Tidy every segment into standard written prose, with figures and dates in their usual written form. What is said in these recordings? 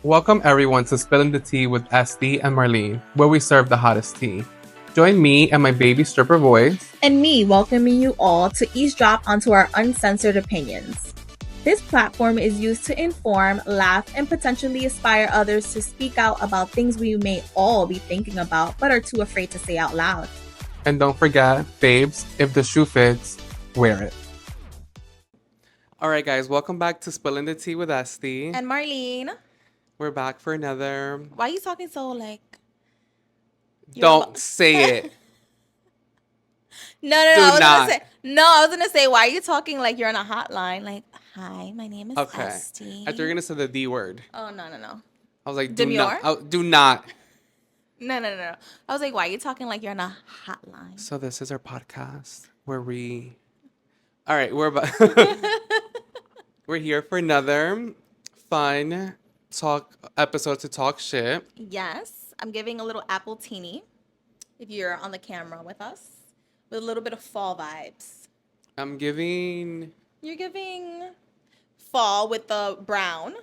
Welcome everyone to Spilling the Tea with Estee and Marlene, where we serve the hottest tea. Join me and my baby stripper voice. And me welcoming you all to eavesdrop onto our uncensored opinions. This platform is used to inform, laugh, and potentially inspire others to speak out about things we may all be thinking about but are too afraid to say out loud. And don't forget, babes, if the shoe fits, wear it. All right, guys, welcome back to Spilling the Tea with Estee. And Marlene, We're back for another. why are you talking so like? Don't say it. No. I was gonna say, why are you talking like you're on a hotline? Like, hi, my name is Estee. I thought you were gonna say the D word. Oh no. I was like, Demure? do not. No. I was like, why are you talking like you're on a hotline? So this is our podcast where we. All right, we're we're here for another fun episode to talk shit. Yes, I'm giving a little apple teeny. If you're on the camera with us, with a little bit of fall vibes. You're giving fall with the brown.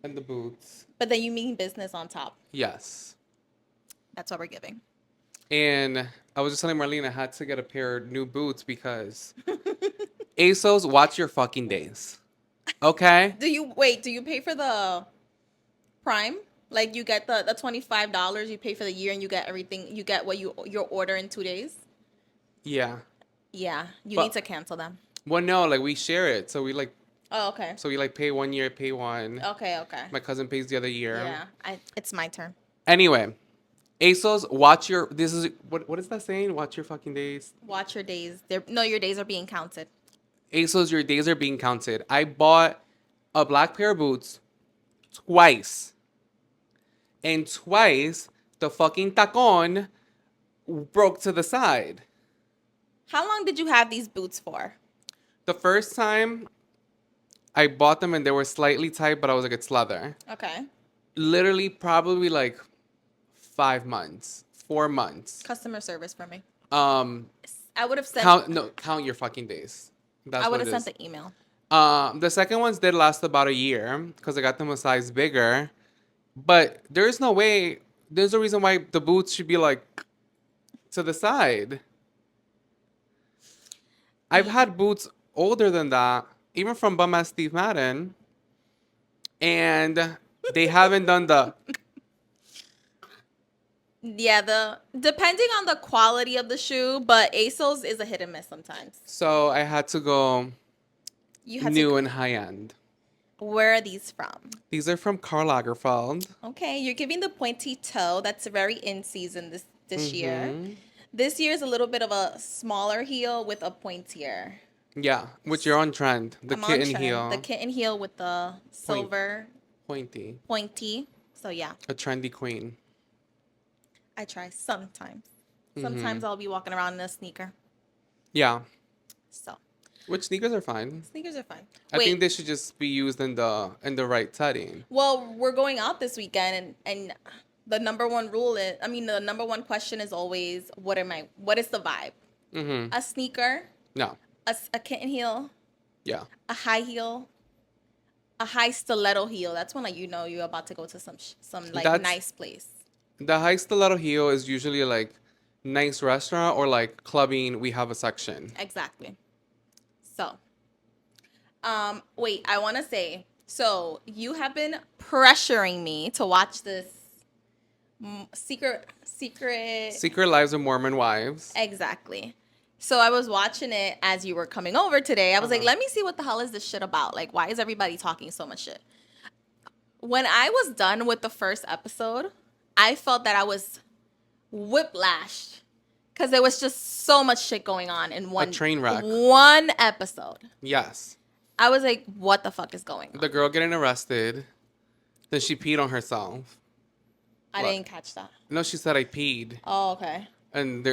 And the boots. But then you mean business on top. Yes. That's what we're giving. And I was just telling Marlene I had to get a pair of new boots because ASOS, watch your fucking days. Okay? Do you pay for the Prime? Like you get the $25, you pay for the year and you get everything, you get what your order in 2 days? Yeah. Yeah, you need to cancel them. Well, no, like we share it. So we like. Oh, okay. So we like pay 1 year, pay one. Okay. My cousin pays the other year. Yeah, it's my turn. Anyway, ASOS, watch your. This is what is that saying? Watch your fucking days. Watch your days. Your days are being counted. ASOS, your days are being counted. I bought a black pair of boots twice. And twice, the fucking tacon broke to the side. How long did you have these boots for? The first time I bought them and they were slightly tight, but I was like, it's leather. Okay. Literally, probably like 5 months, 4 months. Customer service for me. I would have sent. Count your fucking days. That's I would what have it sent is. the email. The second ones did last about a year because I got them a size bigger. But there's no way. There's a reason why the boots should be like to the side. I've had boots older than that, even from bum ass Steve Madden, and they haven't done the. Yeah, depending on the quality of the shoe, but ASOS is a hit and miss sometimes. So I had to go new and high end. Where are these from? These are from Karl Lagerfeld. Okay, you're giving the pointy toe. That's very in season this year. This year is a little bit of a smaller heel with a pointier. Yeah, which you're on trend. The kitten heel. The kitten heel with the silver. Pointy. So yeah. A trendy queen. I try sometimes. Sometimes I'll be walking around in a sneaker. Yeah. So. Which sneakers are fine. Sneakers are fine. I think they should just be used in the right setting. Well, we're going out this weekend and the number one the number one question is always what is the vibe? Mm-hmm. A sneaker? No. A kitten heel? Yeah. A high heel? A high stiletto heel. That's when you're about to go to some nice place. The high stiletto heel is usually like nice restaurant or like clubbing. We have a section. Exactly. So, wait, I want to say, so you have been pressuring me to watch this Secret Lives of Mormon Wives. Exactly. So I was watching it as you were coming over today. I was like, let me see what the hell is this shit about? Like, why is everybody talking so much shit? When I was done with the first episode, I felt that I was whiplashed. Because there was just so much shit going on in a train wreck. One episode. Yes. I was like, what the fuck is going on? The girl getting arrested. Then she peed on herself. I didn't catch that. No, she said I peed. Oh, okay. And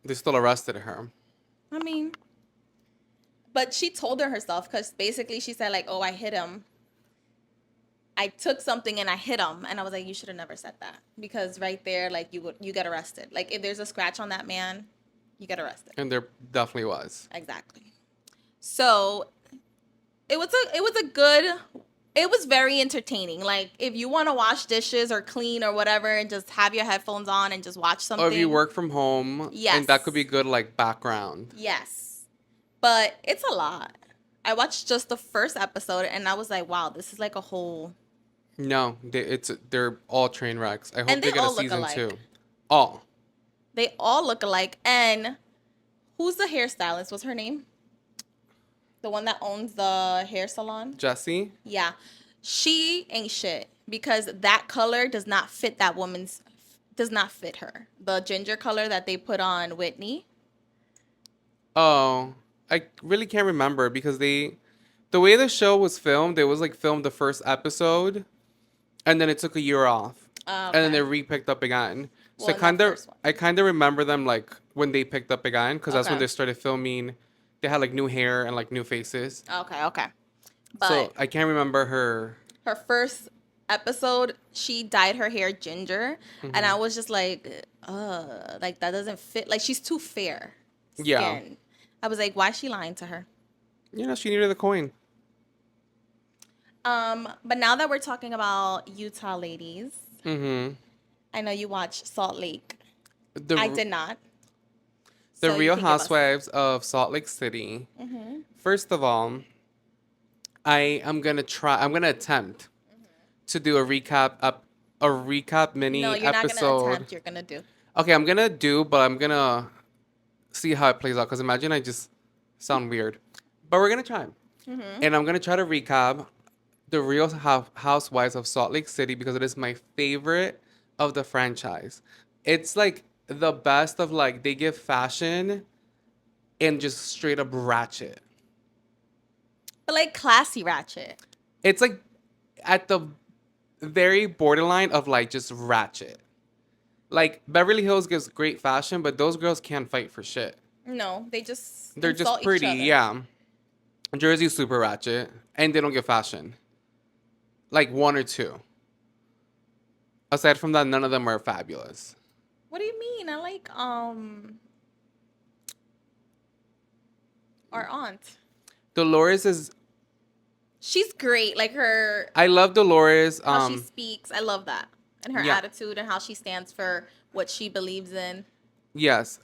they still arrested her. I mean, but she told her herself because basically she said like, oh, I hit him. I took something and I hit him, and I was like, you should have never said that because right there, like you get arrested. Like if there's a scratch on that man, you get arrested. And there definitely was. Exactly. So it was a good It was very entertaining. Like, if you want to wash dishes or clean or whatever and just have your headphones on and just watch Or if you something. work from home, and that could be Yes. good like background. Yes. But it's a lot. I watched just the first episode and I was like, wow, this is like a whole. No, they're all train wrecks. I hope And they they get a all look season alike. 2. All. They all look alike. And who's the hairstylist? What's her name? The one that owns the hair salon? Jesse? Yeah. She ain't shit because that color does not fit that woman's, does not fit her. The ginger color that they put on Whitney. Oh, I really can't remember because the way the show was filmed, it was like filmed the first episode, and then it took a year off, Oh, and then okay. they re-picked up again. So Well, in that first one. I kind of remember them like when they picked up again, because that's when Okay. they started filming. They had like new hair and like new faces. Okay, okay. So But I can't remember her. her first episode, she dyed her hair ginger, and I was just like that doesn't fit. Like, she's too fair Yeah. skin. I was like, why is she lying to her? You know, she needed the coin. But now that we're talking about Utah ladies, Mm-hmm. I know you watched Salt Lake. The I did not. the So you Real can give us. Housewives of Salt Lake City. Mm-hmm. First of all, I am gonna try. I'm gonna attempt to do a recap mini No, you're not gonna episode. attempt. You're gonna do. Okay, I'm gonna do, but I'm gonna see how it plays out. Cause imagine I just sound weird, but we're gonna try. Mm-hmm. And I'm gonna try to recap the Real Housewives of Salt Lake City because it is my favorite of the franchise. It's like the best of like they give fashion and just straight up ratchet. But like classy ratchet. It's like at the very borderline of like just ratchet. Like Beverly Hills gives great fashion, but those girls can't fight for shit. No, they just They're just insult each pretty, other. yeah. Jersey's super ratchet, and they don't give fashion. Like one or two. Aside from that, none of them are fabulous. What do you mean? I like our aunt. Dolores is. She's great. Like her I love Dolores. how she speaks. I love that. And her Yeah. attitude and how she stands for what she believes in. Yes.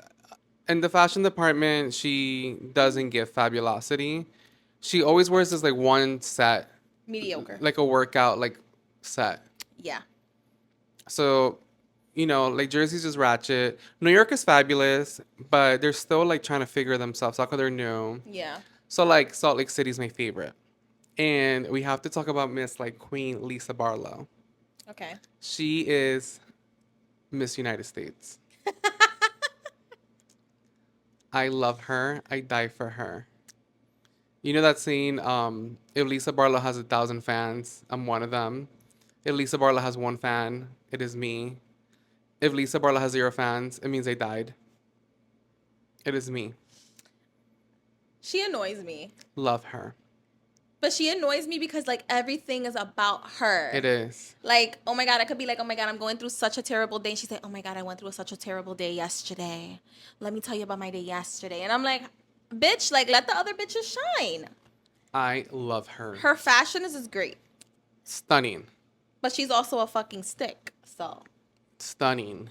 In the fashion department, she doesn't give fabulosity. She always wears this like one set, Mediocre. like a workout like set. Yeah. So, you know, like Jersey's just ratchet. New York is fabulous, but they're still like trying to figure themselves out because they're new. Yeah. So like Salt Lake City's my favorite. And we have to talk about Miss like Queen Lisa Barlow. Okay. She is Miss United States. I love her. I die for her. You know that scene, if Lisa Barlow has 1,000 fans, I'm one of them. If Lisa Barlow has one fan, it is me. If Lisa Barlow has 0 fans, it means they died. It is me. She annoys me. Love her. But she annoys me because like everything is about her. It is. Like, oh my God, I could be like, oh my God, I'm going through such a terrible day. And she's like, oh my God, I went through such a terrible day yesterday. Let me tell you about my day yesterday. And I'm like, bitch, like, let the other bitches shine. I love her. Her fashion is great. Stunning. But she's also a fucking stick. So, Stunning.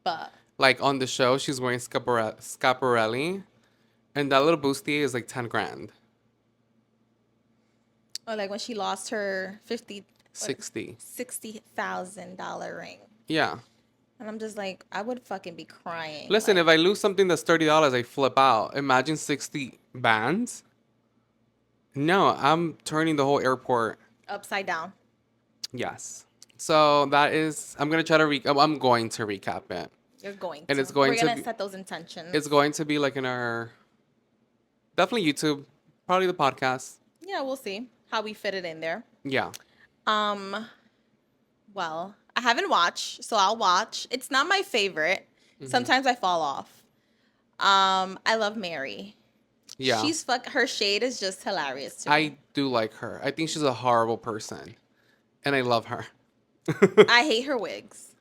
but. Like on the show, she's wearing Scaparelli, and that little bustier is like 10 grand. Or like when she lost her 60. $60,000 ring. Yeah. And I'm just like, I would fucking be crying. Listen, like, if I lose something that's $30, I flip out. Imagine 60 bands. No, I'm turning the whole airport. upside down. Yes. So that is, I'm going to try to I'm going to recap it. You're going to. And it's going We're to going be- to set those intentions. It's going to be like in our, definitely YouTube, probably the podcast. Yeah, we'll see how we fit it in there. Yeah. Well, I haven't watched, so I'll watch. It's not my favorite. Mm-hmm. Sometimes I fall off. I love Mary. Yeah. Her shade is just hilarious to me. I do like her. I think she's a horrible person. And I love her. I hate her wigs.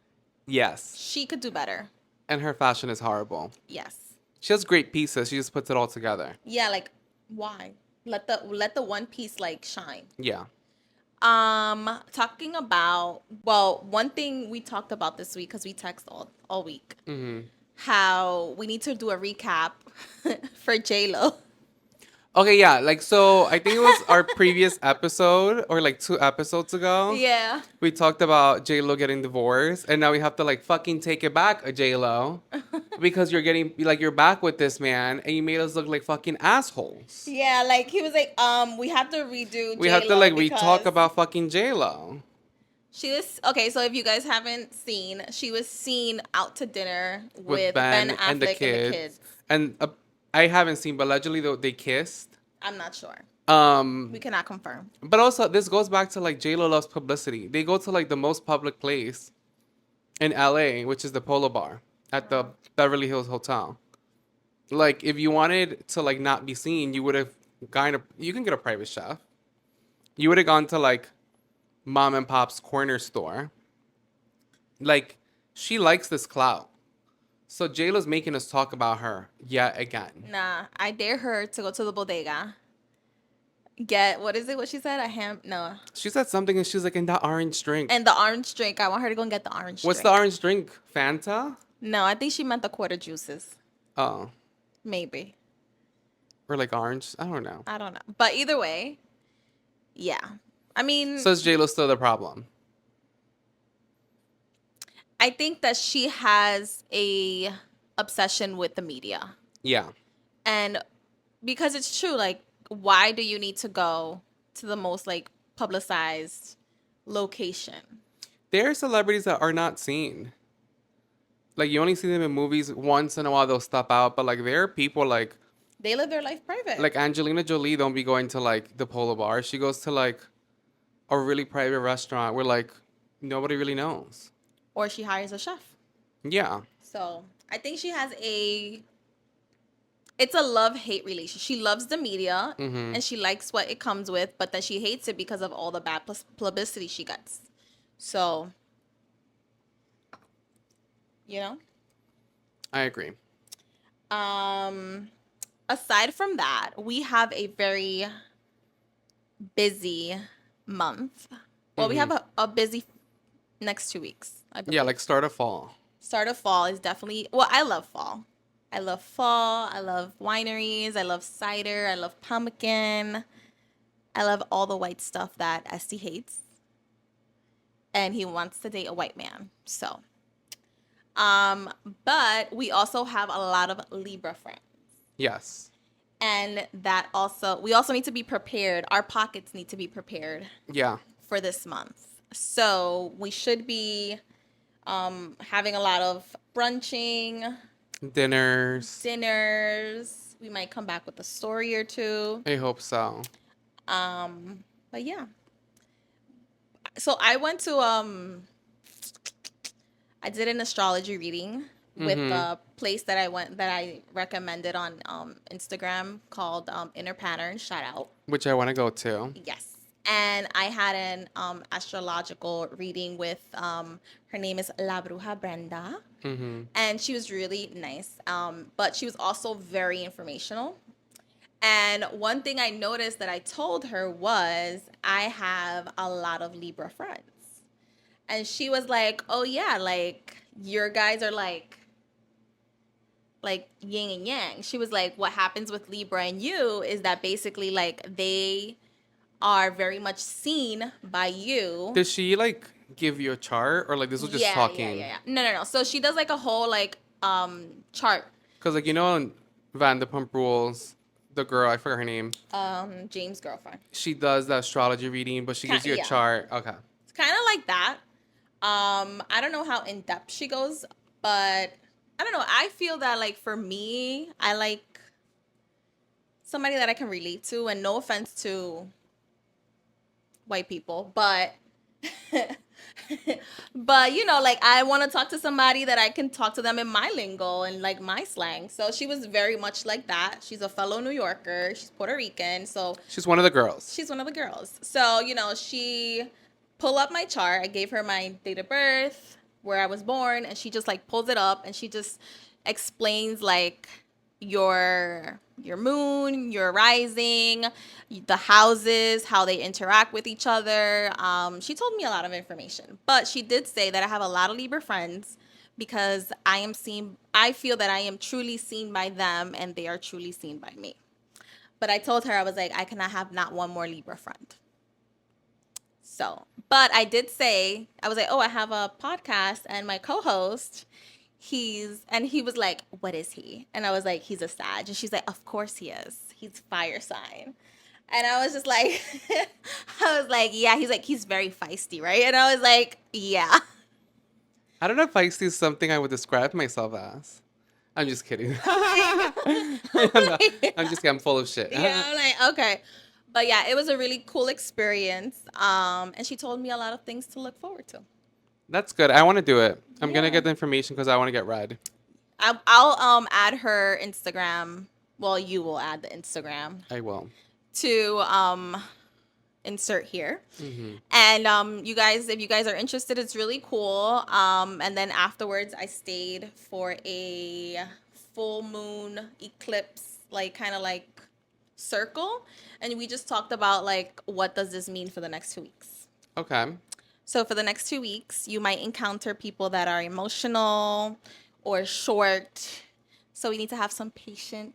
Yes. She could do better. And her fashion is horrible. Yes. She has great pieces. She just puts it all together. Yeah, like why? Let the one piece like shine. Yeah. Talking about, well, one thing we talked about this week, because we text all week, how we need to do a recap for J-Lo. Okay, yeah, like, so I think it was our previous episode or like 2 episodes ago. Yeah. We talked about J Lo getting divorced, and now we have to like fucking take it back, J Lo, because you're back with this man, and you made us look like fucking assholes. Yeah, like he was like, we have to redo We J-Lo have to like because re-talk about fucking J Lo she was okay. So if you guys haven't seen, she was seen out to dinner with with Ben Ben Affleck and the kids, and I haven't seen, but allegedly they kissed. I'm not sure. We Um, cannot confirm. but also this goes back to like J Lo loves publicity. They go to like the most public place in LA, which is the Polo Bar at the Beverly Hills Hotel. Like, if you wanted to like not be seen, you would have you can get a private chef. You would have gone to like mom and pop's corner store. Like, she likes this clout. So JLo's making us talk about her yet again. Nah, I dare her to go to the bodega. Get what is it? What she said? A ham? No. She said something and she's like, in that orange drink. And the orange drink. I want her to go and get the orange What's drink. the orange drink? Fanta? No, I think she meant the quarter juices. Oh. Maybe. Or like orange? I don't know. I don't know. But either way, yeah. I mean, So is JLo still the problem? I think that she has a obsession with the media. Yeah. And because it's true, like, why do you need to go to the most like publicized location? There are celebrities that are not seen. Like, you only see them in movies. Once in a while they'll step out, but like there are people like They live their life private. Angelina Jolie don't be going to like the Polo Bar. She goes to like a really private restaurant where like nobody really knows. Or she hires a chef. Yeah. So I think she has it's a love-hate relationship. She loves the media and she likes what it comes with, but then she hates it because of all the bad publicity she gets. So, you know? I agree. Aside from that, we have a very busy month. Well, we have a busy next 2 weeks. I believe. Yeah, like start of fall. Start of fall is definitely, well, I love fall. I love fall. I love wineries. I love cider. I love pumpkin. I love all the white stuff that Estee hates. And he wants to date a white man. So, but we also have a lot of Libra friends. Yes. And that also, we also need to be prepared. Our pockets need to be prepared. Yeah. For this month. So we should be having a lot of brunching, Dinners. We might come back with a story or two. I hope so. But yeah. So I went to I did an astrology reading with the place that I recommended on Instagram called Inner Pattern. Shout out. Which I want to go to. Yes. And I had an astrological reading with her name is La Bruja Brenda. And she was really nice. But she was also very informational. And one thing I noticed that I told her was I have a lot of Libra friends. And she was like, oh yeah, like your guys are like yin and yang. She was like, what happens with Libra and you is that basically like they are very much seen by you. Did she like give you a chart or like this was just talking? Yeah. No. So she does like a whole like chart. Because like, you know, in Vanderpump Rules, the girl, I forgot her name. James' girlfriend. She does the astrology reading, but she gives you a chart. Okay. It's kind of like that. I don't know how in depth she goes, but I don't know. I feel that like for me, I like somebody that I can relate to, and no offense to white people, but but you know, like I want to talk to somebody that I can talk to them in my lingo and like my slang. So she was very much like that. She's a fellow New Yorker. She's Puerto Rican. So she's one of the girls. She's one of the girls. So, you know, she pulled up my chart. I gave her my date of birth, where I was born, and she just like pulls it up and she just explains like your moon, your rising, the houses, how they interact with each other. She told me a lot of information, but she did say that I have a lot of Libra friends because I feel that I am truly seen by them and they are truly seen by me. But I told her, I was like, I cannot have not one more Libra friend. So, but I did say, I was like, oh, I have a podcast and my co-host, he was like, what is he? And I was like, he's a Sag. And she's like, of course he is. He's fire sign. And I was just like, I was like, yeah, he's like, he's very feisty, right? And I was like, yeah. I don't know if feisty is something I would describe myself as. I'm just kidding. I'm just kidding. I'm full of shit. Yeah, I'm like, okay. But yeah, it was a really cool experience. And she told me a lot of things to look forward to. That's good. I want to do it. I'm Yeah. gonna get the information because I want to get read. I'll add her Instagram. Well, you will add the Instagram I will. to insert here. Mm-hmm. And you guys, if you guys are interested, it's really cool. And then afterwards, I stayed for a full moon eclipse, like kind of like circle, and we just talked about like what does this mean for the next 2 weeks. Okay. So for the next 2 weeks, you might encounter people that are emotional or short. So we need to have some patience.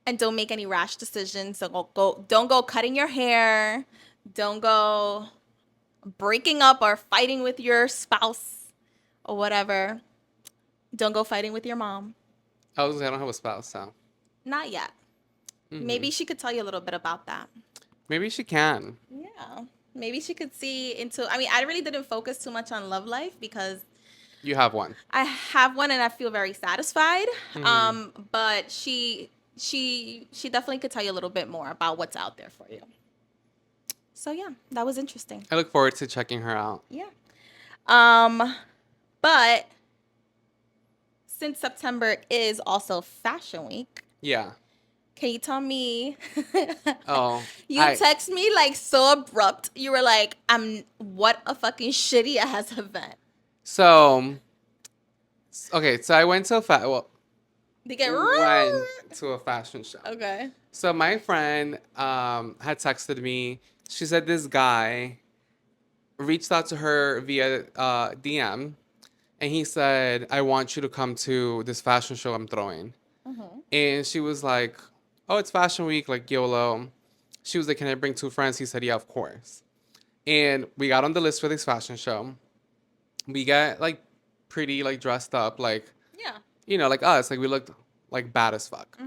And don't make any rash decisions. So don't go cutting your hair. Don't go breaking up or fighting with your spouse or whatever. Don't go fighting with your mom. I don't have a spouse, so Not yet. Mhm. Maybe she could tell you a little bit about that. Maybe she can. Yeah. Maybe she could see into, I mean, I really didn't focus too much on love life because You have one. I have one and I feel very satisfied. Mhm. But she definitely could tell you a little bit more about what's out there for you. So yeah, that was interesting. I look forward to checking her out. Yeah. But since September is also Fashion Week, Yeah. can you tell me? Oh, You text me like so abrupt. You were like, what a fucking shitty ass event. So, okay, so I went to They get went to a fashion show. Okay. So my friend had texted me. She said this guy reached out to her via DM, and he said, "I want you to come to this fashion show I'm throwing." And she was like, "Oh, it's Fashion Week, like YOLO." She was like, "Can I bring 2 friends?" He said, "Yeah, of course." And we got on the list for this fashion show. We got like pretty like dressed up, like Yeah. like us, like we looked like bad as fuck.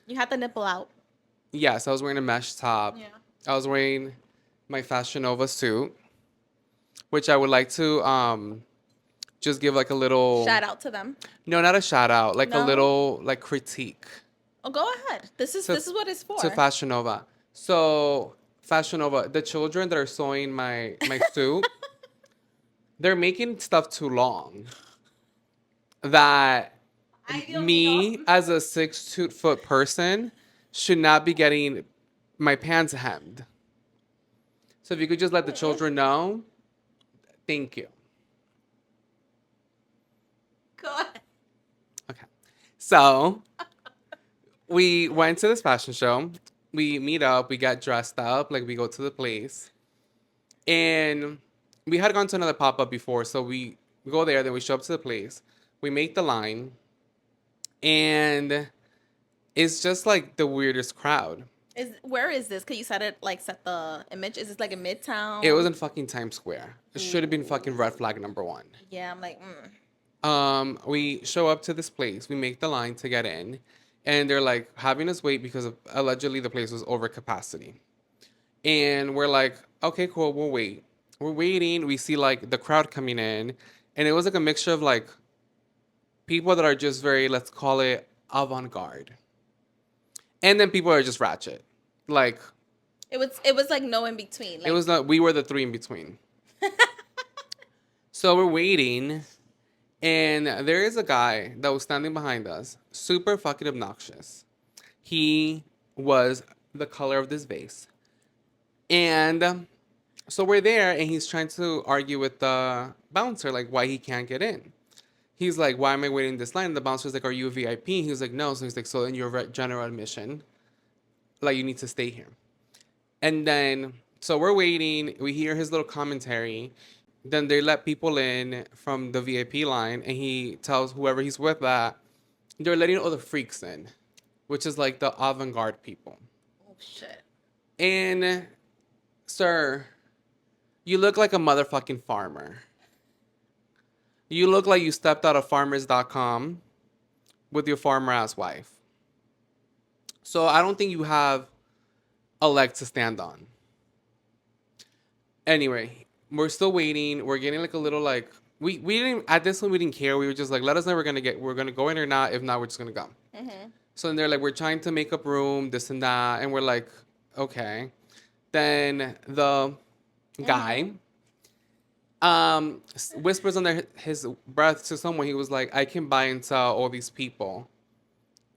You had the nipple out. Yes, I was wearing a mesh top. Yeah. I was wearing my Fashion Nova suit, which I would like to just give like a little Shout out to them. no, not a shout out, like a No? little like critique Oh, go ahead. This is what it's for. to Fashion Nova. So Fashion Nova, the children that are sewing my suit, they're making stuff too long. That me as a 6 foot person should not be getting my pants hemmed. So if you could just let the children know, thank you. Go ahead. Okay. So we went to this fashion show. We meet up, we get dressed up, like we go to the place. And we had gone to another pop-up before, so we go there, then we show up to the place. We make the line. And it's just like the weirdest crowd. Where is this? Can you set the image? Is this like in Midtown? It was in fucking Times Square. It should have been fucking red flag number 1. Yeah, I'm like, We show up to this place. We make the line to get in, and they're like having us wait because of allegedly the place was over capacity. And we're like, okay, cool, we'll wait. We're waiting. We see like the crowd coming in, and it was like a mixture of like people that are just very, let's call it, avant-garde, and then people are just ratchet. Like it was like no in between. Like, it was not. We were the 3 in between. So we're waiting. And there is a guy that was standing behind us, super fucking obnoxious. He was the color of this vase. And so we're there, and he's trying to argue with the bouncer, like, why he can't get in. He's like, why am I waiting this line? And the bouncer's like, are you a VIP? He was like, no. So he's like, so then you're general admission. Like, you need to stay here. And then, so we're waiting. We hear his little commentary. Then they let people in from the VIP line, and he tells whoever he's with that they're letting all the freaks in, which is like the avant-garde people. Oh shit. And, sir, you look like a motherfucking farmer. You look like you stepped out of farmers.com with your farmer ass wife. So I don't think you have a leg to stand on. Anyway, we're still waiting. We're getting like a little like we didn't at this point we didn't care. We were just like, let us know we're gonna go in or not. If not, we're just gonna go. Mm-hmm. So then they're like, we're trying to make up room, this and that, and we're like, okay. Then the guy whispers under his breath to someone. He was like, I can buy and sell all these people.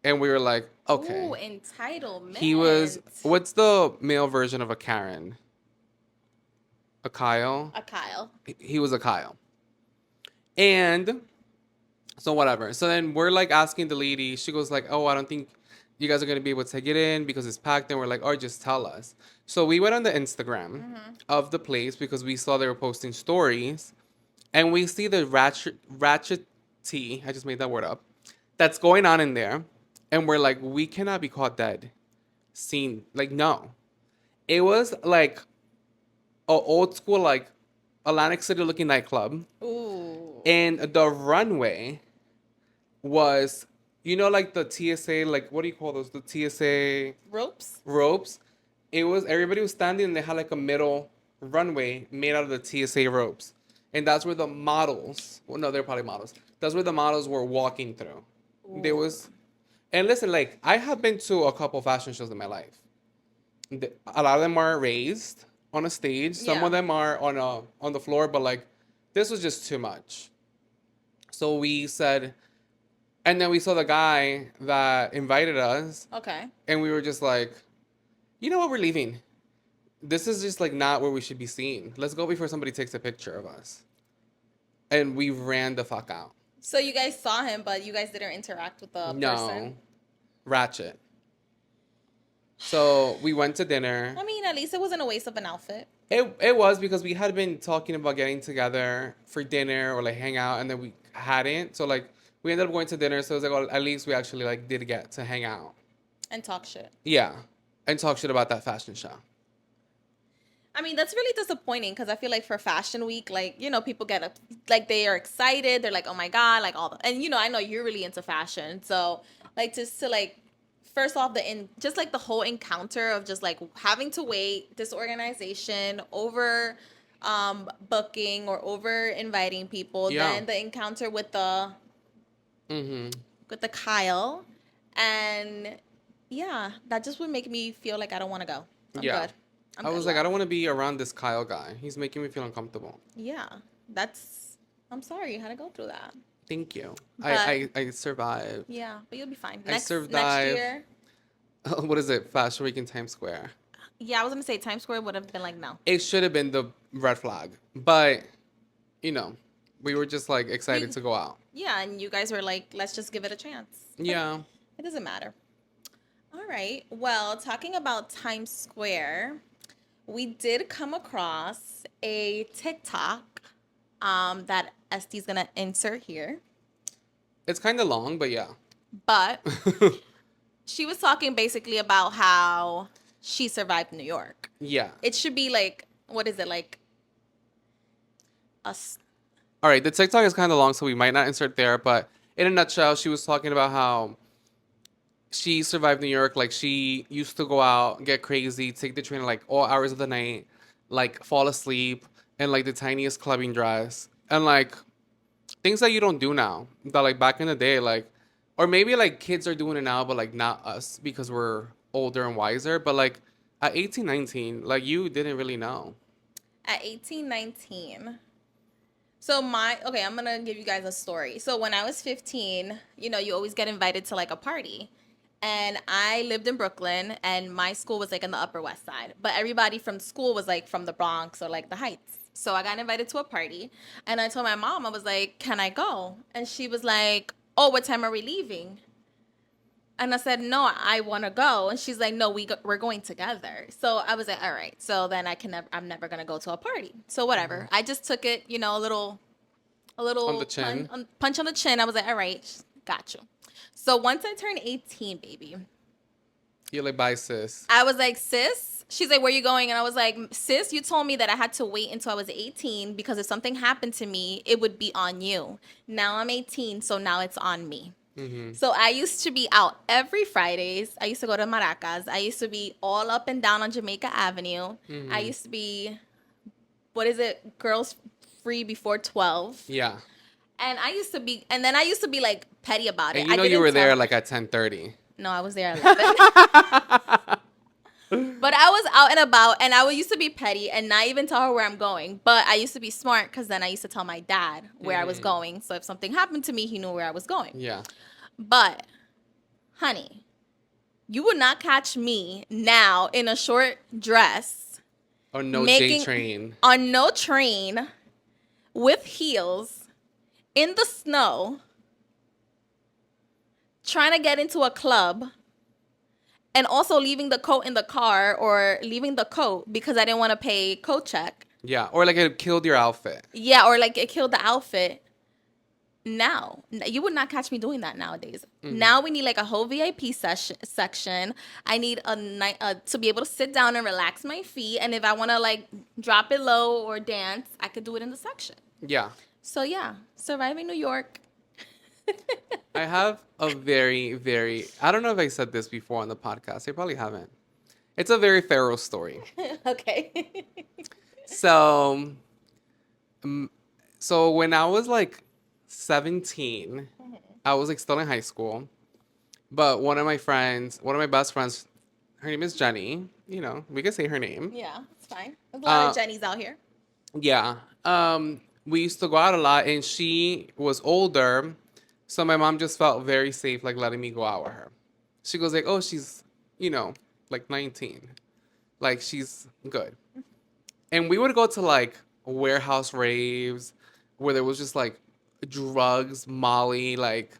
And we were like, okay. Ooh, entitlement. He was, what's the male version of a Karen? A Kyle? A Kyle. He was a Kyle. And so whatever. So then we're like asking the lady, she goes like, oh, I don't think you guys are going to be able to get in because it's packed. And we're like, oh, just tell us. So we went on the Instagram of the place because we saw they were posting stories. And we see the ratchet tea, I just made that word up, that's going on in there. And we're like, we cannot be caught dead. Seen. Like, no. It was like a old school, like, Atlantic City looking nightclub. Ooh. And the runway was, you know, like the TSA, like, what do you call those? The TSA ropes. It was, everybody was standing and they had like a middle runway made out of the TSA ropes. And that's where the models, well, no, they're probably models. That's where the models were walking through. Ooh. There was, and listen, like, I have been to a couple fashion shows in my life. A lot of them are raised on a stage. Some of them are on the floor, but like, this was just too much. So we said, and then we saw the guy that invited us. Okay. And we were just like, you know what, we're leaving. This is just like not where we should be seen. Let's go before somebody takes a picture of us. And we ran the fuck out. So you guys saw him, but you guys didn't interact with the person? Ratchet. So we went to dinner. I mean, at least it wasn't a waste of an outfit. It was because we had been talking about getting together for dinner or like hang out, and then we hadn't. So like we ended up going to dinner. So it was like, well, at least we actually like did get to hang out and talk shit. Yeah, and talk shit about that fashion show. I mean, that's really disappointing because I feel like for Fashion Week, like, you know, people get like they are excited. They're like, oh my God, like all the, and you know, I know you're really into fashion. So like just to like, first off, just like the whole encounter of just like having to wait, disorganization, over booking or over inviting people. Yeah. Then the encounter with the Kyle, and yeah, that just would make me feel like I don't want to go. I'm good. I was like, I don't want to be around this Kyle guy. He's making me feel uncomfortable. Yeah, I'm sorry you had to go through that. Thank you. I survived. Yeah, but you'll be fine. Next year. What is it? Fashion Week in Times Square. Yeah, I was going to say Times Square would have been like, no. It should have been the red flag. But, you know, we were just like excited to go out. Yeah, and you guys were like, let's just give it a chance. But yeah. It doesn't matter. All right. Well, talking about Times Square, we did come across a TikTok that Estee's going to insert here. It's kind of long, but yeah. But she was talking basically about how she survived New York. Yeah. It should be like, what is it, like All right, the TikTok is kind of long, so we might not insert there. But in a nutshell, she was talking about how she survived New York. Like, she used to go out, get crazy, take the train like all hours of the night, like fall asleep in like the tiniest clubbing dress, and like things that you don't do now. That like back in the day, like, or maybe like kids are doing it now, but like not us because we're older and wiser. But like at 18, 19, like you didn't really know. At 18, 19. So I'm going to give you guys a story. So when I was 15, you know, you always get invited to like a party. And I lived in Brooklyn, and my school was like in the Upper West Side. But everybody from school was like from the Bronx or like the Heights. So I got invited to a party, and I told my mom, I was like, "Can I go?" And she was like, "Oh, what time are we leaving?" And I said, "No, I want to go." And she's like, "No, we're going together." So I was like, "All right." So then I'm never gonna go to a party. So whatever. I just took it, a On the little chin. punch on the chin. I was like, "All right, got you." So once I turned 18, baby, You're like, bye, sis. I was like, "Sis." She's like, "Where you going?" And I was like, "Sis, you told me that I had to wait until I was 18 because if something happened to me, it would be on you. Now I'm 18, so now it's on me." Mm-hmm. So I used to be out every Fridays. I used to go to Maracas. I used to be all up and down on Jamaica Avenue. I Mm-hmm. used to be, what is it, girls free before 12. Yeah. And then I used to be like petty about it. And you I know you didn't were tell there her. like at 10:30. No, I was there at 11. But I was out and about, and I used to be petty and not even tell her where I'm going. But I used to be smart because then I used to tell my dad where I was going. So if something happened to me, he knew where I was going. Yeah. But, honey, you would not catch me now in a short dress Or no J making train. on no train with heels in the snow trying to get into a club and also leaving the coat in the car or leaving the coat because I didn't want to pay coat check. Yeah. Or like it killed your outfit. Yeah, or like it killed the outfit. Now, you would not catch me doing that nowadays. Now we need like a whole VIP section. I need a night to be able to sit down and relax my feet, and if I want to like drop it low or dance, I could do it in the section. Yeah. So yeah, surviving New York. I have a very, very, I don't know if I said this before on the podcast. I probably haven't. It's a very Pharaoh story. Okay. So, so when I was like 17, I was like still in high school. But one of my friends, one of my best friends, her name is Jenny. You know, we can say her name. Yeah, it's fine. There's a lot of Uh, Jennies out here. yeah. We used to go out a lot, and she was older, so my mom just felt very safe, like letting me go out with her. She goes like, "Oh, she's, like 19, like she's good." And we would go to like warehouse raves, where there was just like drugs, Molly, like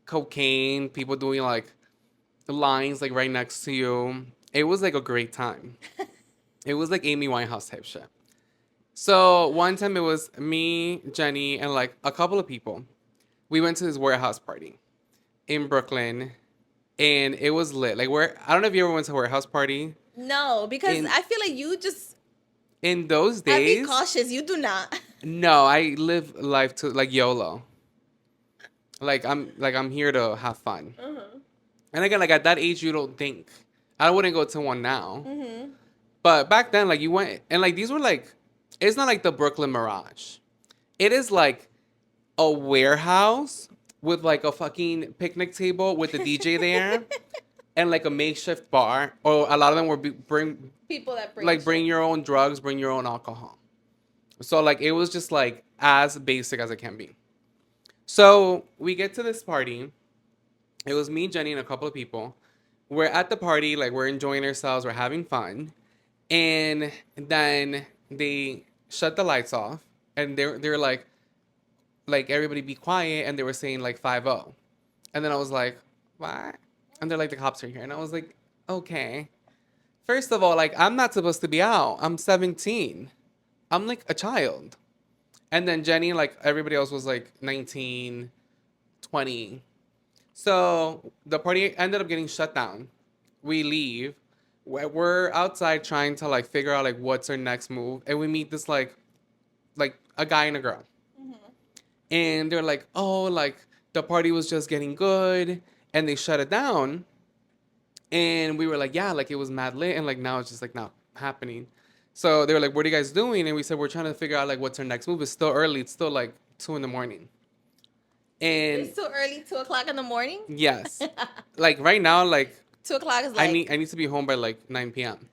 cocaine, people doing like lines like right next to you. It was like a great time. It was like Amy Winehouse type shit. So one time it was me, Jenny, and like a couple of people. We went to this warehouse party in Brooklyn, and it was lit. Like I don't know if you ever went to a warehouse party. No, because In I feel like you just. in those I'd be days, cautious. You do not. no, I live life to like YOLO. I'm here to have fun. And again, like at that age, you don't think. I wouldn't go to one now. But back then, like you went, and like these were like, it's not like the Brooklyn Mirage. It is like a warehouse with like a fucking picnic table with a DJ there, and like a makeshift bar. Or a lot of them were bring People that bring like bring shit. your own drugs, bring your own alcohol. So like it was just like as basic as it can be. So we get to this party. It was me, Jenny, and a couple of people. We're at the party, like we're enjoying ourselves, we're having fun, and then they shut the lights off, and they're like everybody be quiet, and they were saying like 5-0, and then I was like, what? And they're like, the cops are here, and I was like, okay. First of all, like I'm not supposed to be out. I'm 17. I'm like a child. And then Jenny, like everybody else was like 19, 20. So the party ended up getting shut down. We leave. We're outside trying to like figure out like what's our next move, and we meet this like a guy and a girl, and they're like, oh, like the party was just getting good, and they shut it down, and we were like, yeah, like it was mad lit, and like now it's just like not happening. So they were like, what are you guys doing? And we said we're trying to figure out like what's our next move. It's still early. It's still like 2 in the morning, and It's too early, 2 o'clock in the morning. yes, like right now, like 2 o'clock is I like need to be home by like 9 p.m.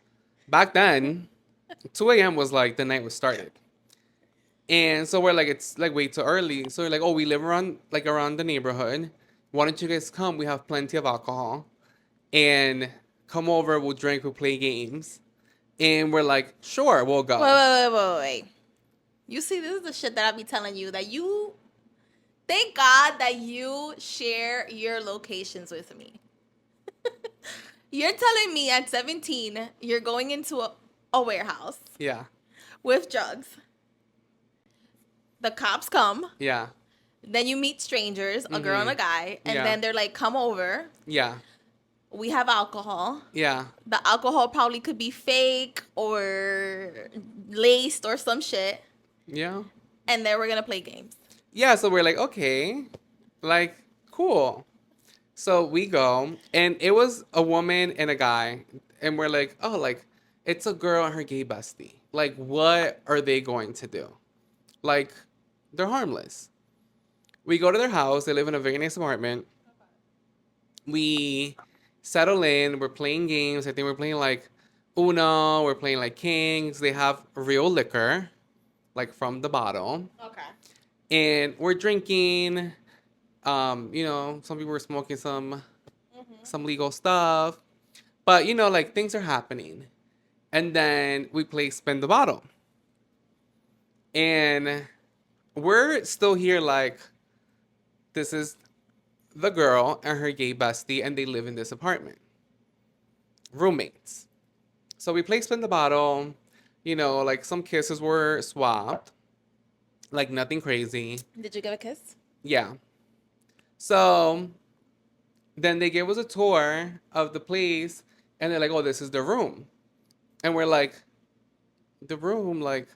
Back then, 2 a.m. was like the night was started. And so we're like, it's like way too early. So we're like, oh, we live around the neighborhood. Why don't you guys come? We have plenty of alcohol. And come over, we'll drink, we'll play games. And we're like, sure, we'll go. wait. You see, this is the shit that I be telling you that you. Thank God that you share your locations with me. You're telling me at 17 you're going into a warehouse Yeah. with drugs. The cops come. Yeah. Then you meet strangers, a girl and a guy, and Yeah. then they're like, "Come over. Yeah. We have alcohol." Yeah. The alcohol probably could be fake or laced or some shit. Yeah. And then we're gonna play games. Yeah. So we're like, okay, like, cool. So we go, and it was a woman and a guy, and we're like, oh, like, it's a girl and her gay bestie. Like, what are they going to do? Like, they're harmless. We go to their house. They live in a very nice apartment. We settle in. We're playing games. I think we're playing like Uno. We're playing like Kings. They have real liquor, like from the bottle. Okay. And we're drinking. Some people were smoking some legal stuff. But like things are happening. And then we play spin the bottle. And we're still here like this is the girl and her gay bestie, and they live in this apartment. Roommates. So we play spin the bottle. Like some kisses were swapped. Like nothing crazy. Did you give a kiss? Yeah. So then they gave us a tour of the place, and they're like, oh, this is the room. And we're like, the room, like,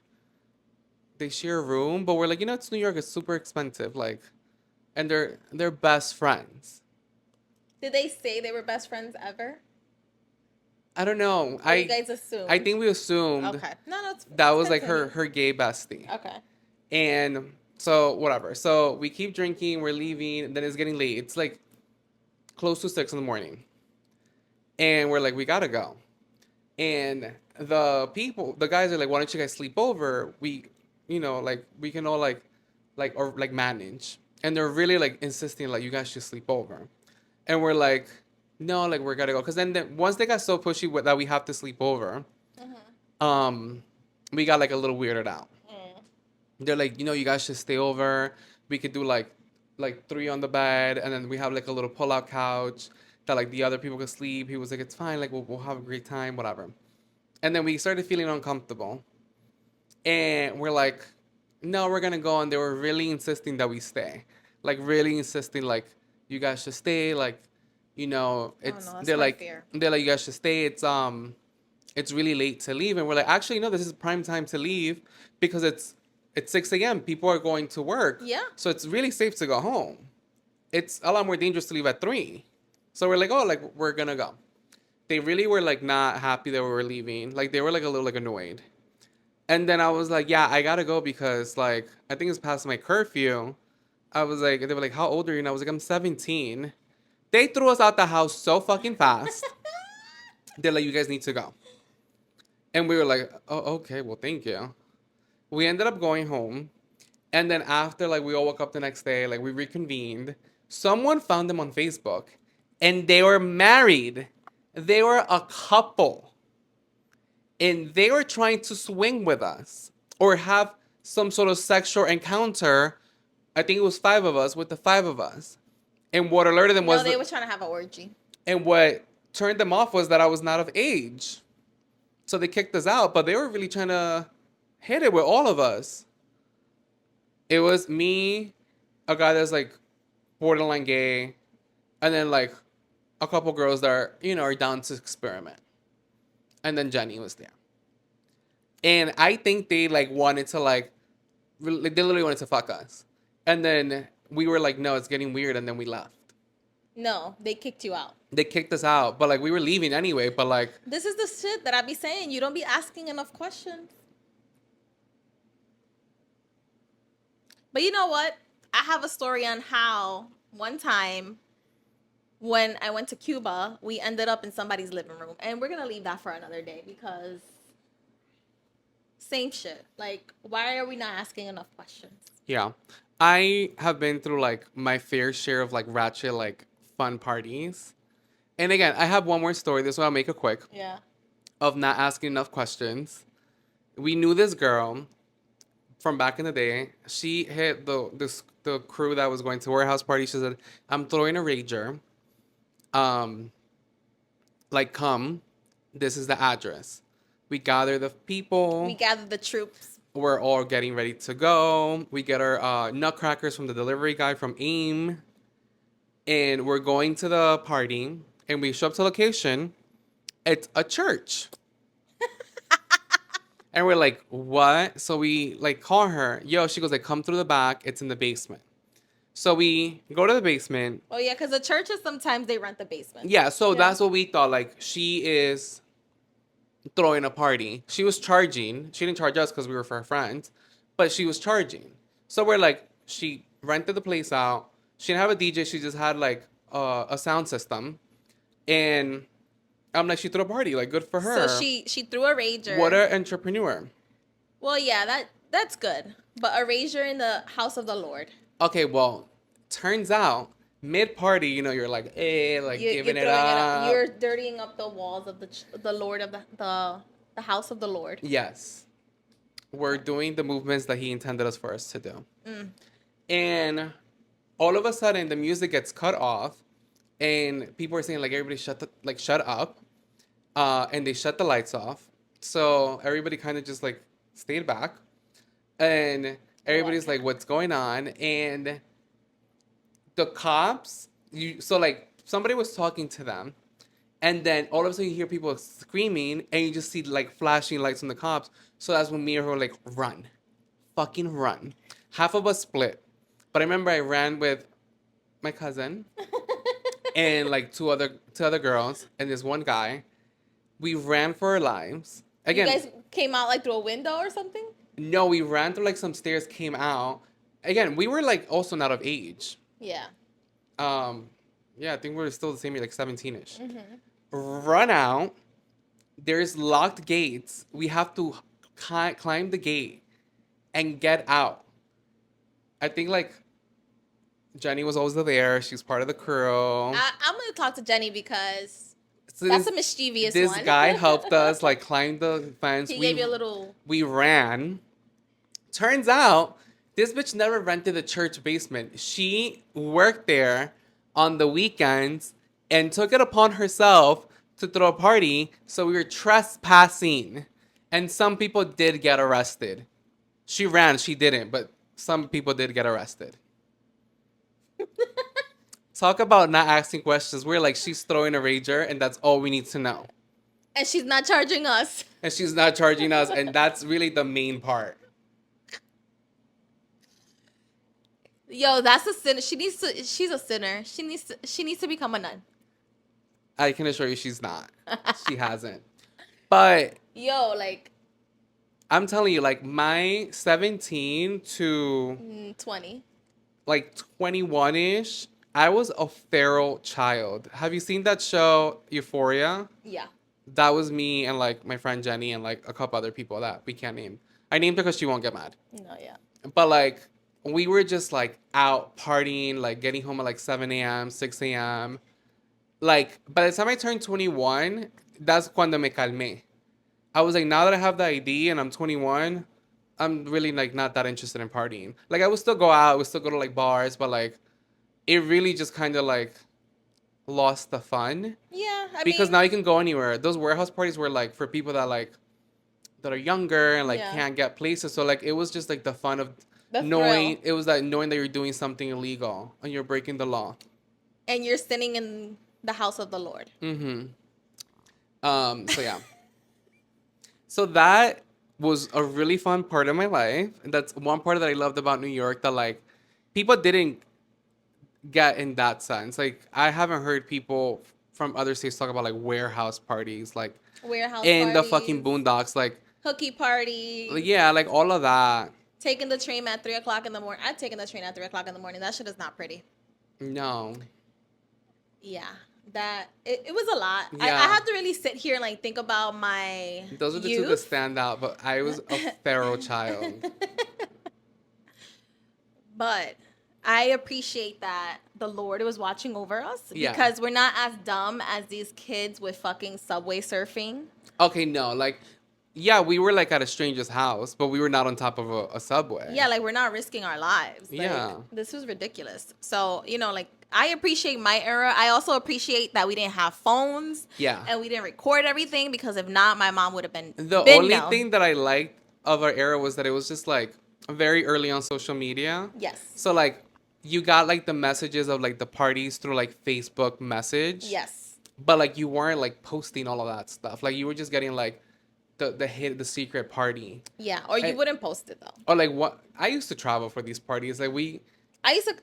they share a room, but we're like, it's New York, it's super expensive. Like, and they're best friends. Did they say they were best friends ever? I don't know. Or you guys assumed? I think we assumed Okay. No, that was like continue. her gay bestie. Okay. And so whatever. So we keep drinking, we're leaving, and then it's getting late. It's like close to 6 in the morning. And we're like, we gotta go. And the guys are like, why don't you guys sleep over? We like we can all like manage. And they're really like insisting like you guys should sleep over. And we're like, no, like we're gotta go. Cause then once they got so pushy that we have to sleep over, we got like a little weirded out. They're like, you guys should stay over. We could do like three on the bed, and then we have like a little pull-out couch that like the other people could sleep. He was like, it's fine, like we'll have a great time, whatever. And then we started feeling uncomfortable, and we're like, no, we're gonna go. And they were really insisting that we stay, like really insisting, like you guys should stay, like it's no, that's they're my like fear. they're like you guys should stay. It's really late to leave, and we're like, actually, no, this is prime time to leave because it's 6 a.m. People are going to work. Yeah. So it's really safe to go home. It's a lot more dangerous to leave at 3. So we're like, oh, like we're gonna go. They really were like not happy that we were leaving. Like they were like a little like annoyed. And then I was like, yeah, I gotta go because like I think it's past my curfew. I was like, they were like, how old are you? And I was like, I'm 17. They threw us out the house so fucking fast. They're like, you guys need to go. And we were like, oh, okay, well, thank you. We ended up going home. And then after, like, we all woke up the next day, like, we reconvened. Someone found them on Facebook. And they were married. They were a couple. And they were trying to swing with us. Or have some sort of sexual encounter. I think it was 5 of us, with the 5 of us. And what alerted them was... No, they were trying to have an orgy. And what turned them off was that I was not of age. So they kicked us out, but they were really trying to hit it with all of us. It was me, a guy that's like borderline gay, and then like a couple girls that are, are down to experiment. And then Jenny was there. And I think they like wanted to like, they literally wanted to fuck us. And then we were like, no, it's getting weird, and then we left. No, they kicked you out. They kicked us out, but like we were leaving anyway, but like... This is the shit that I be saying. You don't be asking enough questions. But you know what? I have a story on how one time when I went to Cuba, we ended up in somebody's living room. And we're going to leave that for another day because same shit. Like, why are we not asking enough questions? Yeah. I have been through like my fair share of like ratchet, like fun parties. And again, I have one more story. This one I'll make it quick. Yeah. Of not asking enough questions. We knew this girl from back in the day. She hit the crew that was going to warehouse party. She said, "I'm throwing a rager. Um, like come. This is the address." We gather the We people. gathered the troops. We're all getting ready to go. We get our nutcrackers from the delivery guy from AIM, and we're going to the party. And we show up to location. It's a church. And we're like, what? So we like call her. Yo, she goes like, come through the back. It's in the basement. So we go to the basement. Oh yeah, because the churches sometimes they rent the basement. Yeah, so that's what we thought. Like, she is throwing a party. She was charging. She didn't charge us because we were for her friends, but she was charging. So we're like, she rented the place out. She didn't have a DJ. She just had like a sound system. And I'm like, she threw a party. Like, good for her. So she threw a rager. What an entrepreneur. Well, yeah, that's good. But a rager in the house of the Lord. Okay, well, turns out mid party, you're like, like giving it up. You're dirtying up the walls of the Lord of the house of the Lord. Yes, we're doing the movements that He intended us for us to do, and all of a sudden the music gets cut off, and people are saying like, everybody shut up, and they shut the lights off, so everybody kind of just like stayed back, and everybody's like, what's going on? And the cops, so like somebody was talking to them, and then all of a sudden you hear people screaming, and you just see like flashing lights from the cops. So that's when me and her were like, run, fucking run. Half of us split, but I remember I ran with my cousin and like two other girls and this one guy. We ran for our lives. Again, you guys came out like through a window or something? no, we ran through like some stairs, came out. Again, we were like also not of age. Yeah. Yeah, I think we were still the same age, like 17-ish. Run out. There's locked gates. We have to climb the gate and get out. I think like Jenny was always there. She's part of the crew. I'm gonna talk to Jenny because So that's a mischievous one. This guy helped us like climb the fence. He gave you a little. We ran. Turns out this bitch never rented the church basement. She worked there on the weekends and took it upon herself to throw a party. So we were trespassing. And some people did get arrested. She ran, she didn't, but some people did get arrested. Talk about not asking questions. We're like, she's throwing a rager, and that's all we need to know. And she's not charging us. And she's not charging us, and that's really the main part. Yo, that's a sin. She's a sinner. She needs to become a nun. I can assure you she's not. She hasn't. But yo, like I'm telling you, like my 17 to 20. Like 21-ish, I was a feral child. Have you seen that show Euphoria? Yeah. That was me and like my friend Jenny and like a couple other people that we can't name. I named her because she won't get mad. No, yeah. But like we were just like out partying, like getting home at like 7 a.m., 6 a.m. Like by the time I turned 21, that's cuando me calmé. I was like, now that I have the ID and I'm 21, I'm really like not that interested in partying. Like I would still go out, I would still go to like bars, but like it really just kind of like lost the fun. Yeah, because now you can go anywhere. Those warehouse parties were like for people that are younger and like can't get places. So like it was just like the fun of knowing thrill. It was like knowing that you're doing something illegal and you're breaking the law. And you're sinning in the house of the Lord. Mm-hmm. So yeah. So that was a really fun part of my life. And that's one part that I loved about New York that like people didn't get in that sense. Like I haven't heard people from other states talk about like warehouse parties, like in the fucking boondocks, like hooky party. Yeah, like all of that. Taking the train at 3:00 in the morning. I've taken the train at 3:00 in the morning. That shit is not pretty. No. Yeah. That it was a lot. Yeah. I had to really sit here and like think about my Those are the youth. two that stand out, but I was a feral child. But I appreciate that the Lord was watching over us because we're not as dumb as these kids with fucking subway surfing. Okay, no, like Yeah, we were like at a stranger's house, but we were not on top of a subway. Yeah, like we're not risking our lives. Like, Yeah. this was ridiculous. So, like I appreciate my era. I also appreciate that we didn't have phones. Yeah. And we didn't record everything because if not, my mom would have been The only known. thing that I liked of our era was that it was just like very early on social media. Yes. So like you got like the messages of like the parties through like Facebook message. Yes. But like you weren't like posting all of that stuff. Like you were just getting like the secret party. Yeah, or you wouldn't post it though. Or like what I used to travel for these parties. Like I used to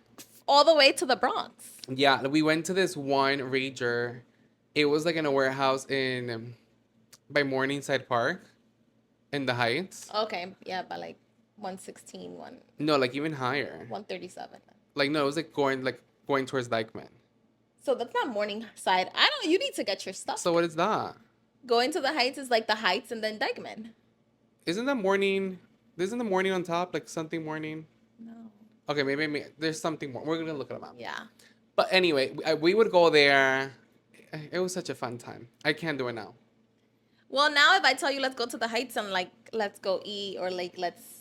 all the way to the Bronx. Yeah, we went to this one rager. It was like in a warehouse in by Morningside Park in the Heights. Okay, yeah, but like 116, No, like even higher. 137. Like no, it was like going towards Dykeman. So that's not Morningside. You need to get your stuff. So what is that? Going to the Heights is like the Heights and then Dykeman. Isn't the morning? Isn't the morning on top like something morning? No. Okay, maybe there's something more. We're gonna look at a map. Yeah. But anyway, we would go there. It was such a fun time. I can't do it now. Well, now if I tell you let's go to the Heights and like let's go eat or like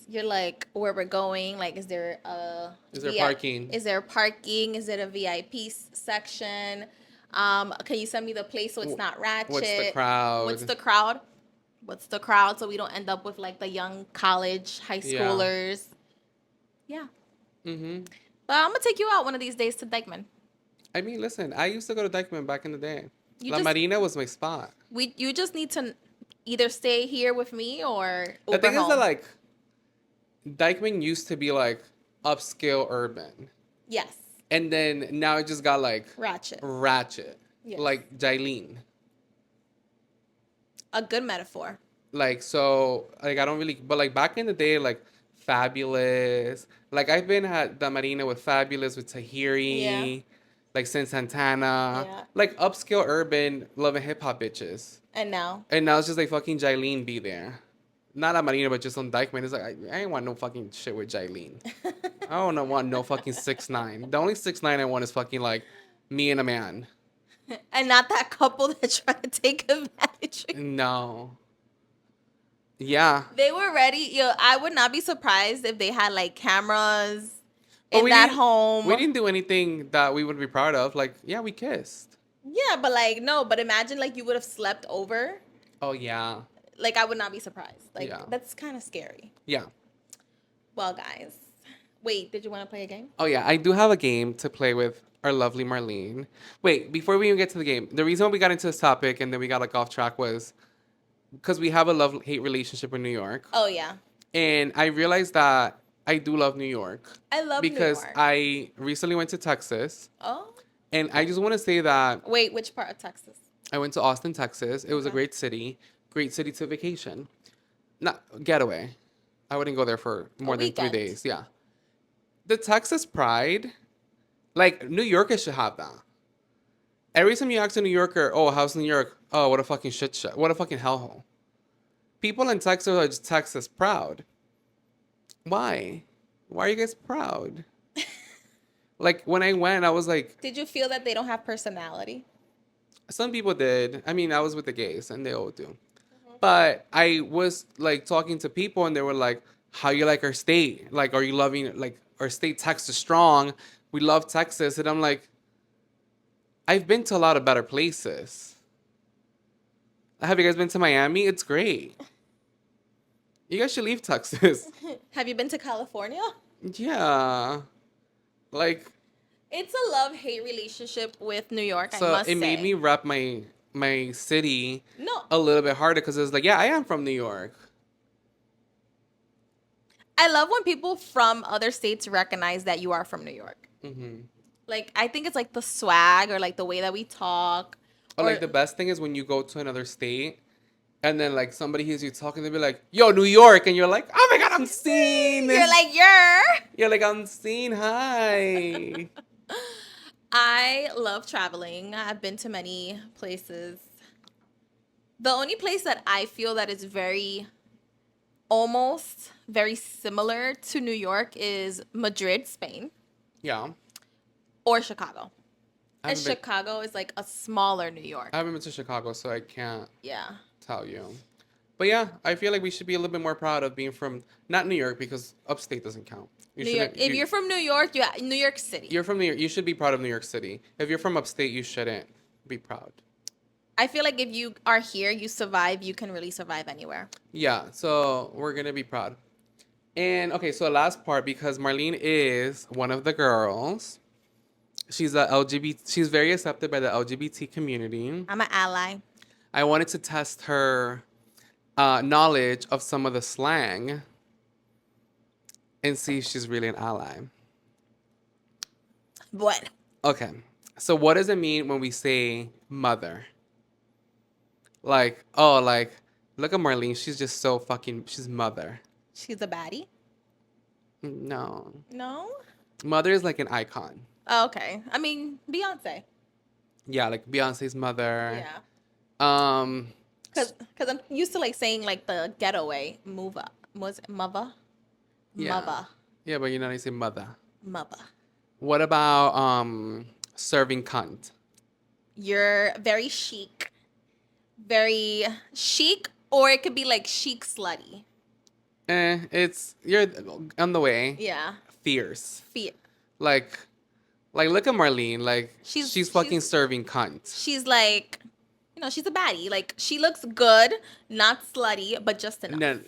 you're like where we're going, like is there parking? Is there parking? Is it a VIP section? Can you send me the place so it's not ratchet? What's the crowd? What's the crowd so we don't end up with like the young college high schoolers? Yeah. Mhm. But I'm gonna take you out one of these days to Dykeman. I mean, listen, I used to go to Dykeman back in the day. You La just- Marina was my spot. You just need to either stay here with me or The Uber thing is home. that like Dykeman used to be like upscale urban. Yes. And then now it just got like ratchet. Yes. Like Jylene. A good metaphor. Like so like I don't really but like back in the day like Fabulous. Like I've been at the Marina with Fabulous, with Tahiri, like Sin Santana. Yeah. Like upscale urban love and hip hop bitches. And now It's just like fucking Jylene be there. Not at Marina, but just on Dykeman. It's like I ain't want no fucking shit with Jylene. I don't want no fucking 6'9". The only 6'9" I want is fucking like me and a man. and not that couple that try to take advantage. No. Yeah. They were ready. I would not be surprised if they had like cameras But in that home. We didn't do anything that we would be proud of. Like, yeah, we kissed. Yeah, but like no. But imagine like you would have slept over. Oh yeah. Like I would not be surprised. Like Yeah. that's kind of scary. Yeah. Well, guys, wait. Did you want to play a game? Oh yeah, I do have a game to play with our lovely Marlene. Wait, before we even get to the game, the reason why we got into this topic and then we got like off track was because we have a love-hate relationship in New York. Oh yeah. And I realized that I do love New York. I love because New York. I recently went to Texas. Oh. And I just want to say that Wait, which part of Texas? I went to Austin, Texas. It was a great city to vacation. Not getaway. I wouldn't go there for more than 3 days. Yeah. The Texas pride, like New Yorkers should have that. Every time you ask a New Yorker, oh, how's New York? Oh, what a fucking shit show. What a fucking hellhole. People in Texas are just Texas proud. Why? Why are you guys proud? Like, when I went, I was like... Did you feel that they don't have personality? Some people did. I mean, I was with the gays, and they all do. Mm-hmm. But I was, like, talking to people, and they were like, how you like our state? Like, are you loving, like, our state, Texas strong? We love Texas. And I'm like, I've been to a lot of better places. Have you guys been to Miami? It's great. You guys should leave Texas. Have you been to California? Yeah. Like... It's a love-hate relationship with New York, so I must say. it made me rep my city No. a little bit harder because it's like, yeah, I am from New York. I love when people from other states recognize that you are from New York. Mm-hmm. Like, I think it's like the swag or like the way that we talk. Or like the best thing is when you go to another state and then like somebody hears you talking, they'll be like, yo, New York. And you're like, oh my God, I'm seen. You're like, You're like, I'm seen. Hi. I love traveling. I've been to many places. The only place that I feel that is almost very similar to New York is Madrid, Spain. Yeah. Or Chicago. And Chicago is like a smaller New York. I haven't been to Chicago, so I can't Yeah. tell you. But yeah, I feel like we should be a little bit more proud of being from not New York because upstate doesn't count. New York. If you're from New York, New York City. You're from New York. You should be proud of New York City. If you're from upstate, you shouldn't be proud. I feel like if you are here, you survive, you can really survive anywhere. Yeah, so we're gonna be proud. And okay, so the last part, because Marlene is one of the girls. She's a LGBT. She's very accepted by the LGBT community. I'm an ally. I wanted to test her knowledge of some of the slang and see if she's really an ally. What? Okay, so what does it mean when we say mother? Like, oh, like, look at Marlene. She's just so fucking. She's mother. She's a baddie? No. No? Mother is like an icon. Oh, okay. I mean, Beyonce. Yeah, like Beyonce's mother. Yeah. Um, Cause I'm used to like saying like the getaway mova. Was it mother? Yeah. Mother. Yeah, but you know, you say mother. Mother. What about serving cunt? You're very chic. Very chic, or it could be like chic slutty. You're on the way. Yeah. Fierce. Fear. Like look at Marlene. Like she's fucking serving cunt. She's like, she's a baddie. Like she looks good, not slutty, but just enough. No,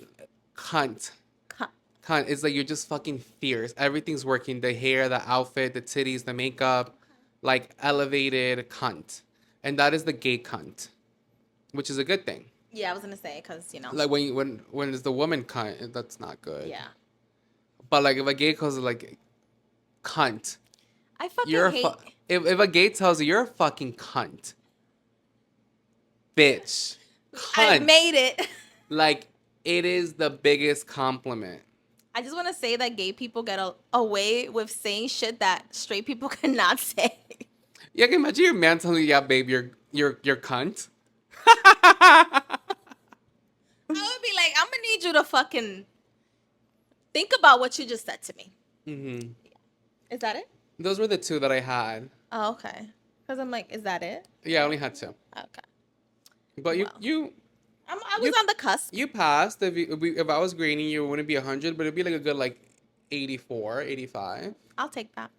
cunt. Cunt. It's like you're just fucking fierce. Everything's working. The hair, the outfit, the titties, the makeup, like elevated cunt, and that is the gay cunt, which is a good thing. Yeah, I was gonna say because like when it's the woman cunt, that's not good. Yeah. But like if a gay calls it like cunt, I fucking hate. If a gay tells you you're a fucking cunt, bitch, cunt, I made it. Like it is the biggest compliment. I just want to say that gay people get away with saying shit that straight people cannot say. Yeah, can imagine your man telling you, "Yeah, babe, you're cunt." I would be like, I'm gonna need you to fucking think about what you just said to me. Mm-hmm. Is that it? Those were the two that I had. Oh, okay. Because I'm like, is that it? Yeah, I only had two. Okay. But I was on the cusp. You passed. If I was grading you, it wouldn't be 100, but it'd be like a good like 84, 85. I'll take that.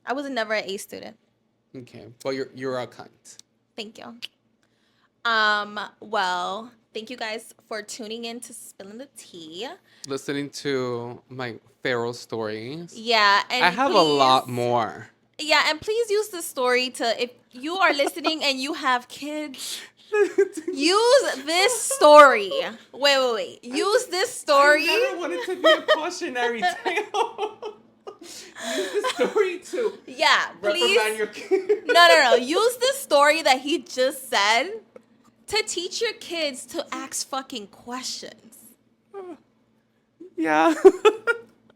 I was never an A student. Okay, but you're a cunt. Thank you. Well, thank you guys for tuning in to Spilling the Tea. Listening to my feral stories. Yeah, and I have a lot more. Yeah, and please use this story to, if you are listening and you have kids, use this story. Wait. Use this story. I never wanted to be a cautionary tale. Use the story too. Yeah, please. Reprimand your kid. No. Use the story that he just said to teach your kids to ask fucking questions. Yeah.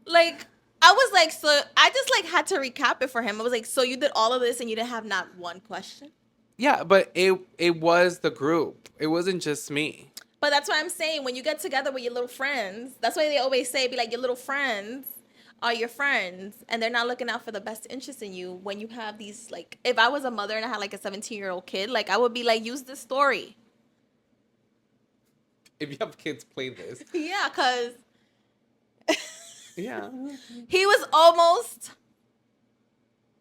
Like, I was like, so I just like had to recap it for him. I was like, so you did all of this and you didn't have not one question? Yeah, but it was the group. It wasn't just me. But that's what I'm saying. When you get together with your little friends, that's why they always say, be like, your little friends are your friends, and they're not looking out for the best interest in you. When you have these, like, if I was a mother and I had like a 17-year-old kid, like I would be like, use this story. If you have kids, play this. Yeah, because Yeah. he was almost,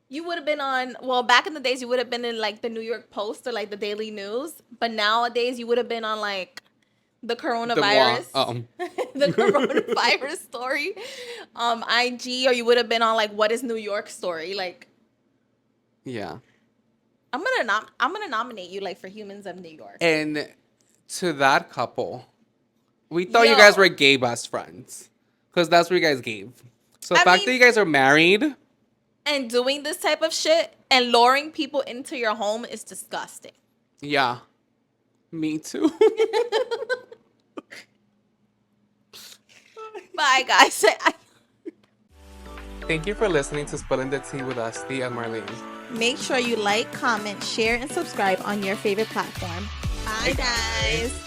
you would have been on, well, back in the days, you would have been in like the New York Post or like the Daily News. But nowadays, you would have been on like the coronavirus. The coronavirus story. IG, or you would have been on like What is New York story. Like, yeah. I'm gonna nominate you like for Humans of New York. And to that couple, we thought you guys were gay best friends. Because that's what you guys gave. So the fact that you guys are married and doing this type of shit and luring people into your home is disgusting. Yeah. Me too. Bye, guys. Thank you for listening to Spilling the Tea with Estee and Marlene. Make sure you like, comment, share, and subscribe on your favorite platform. Bye, guys.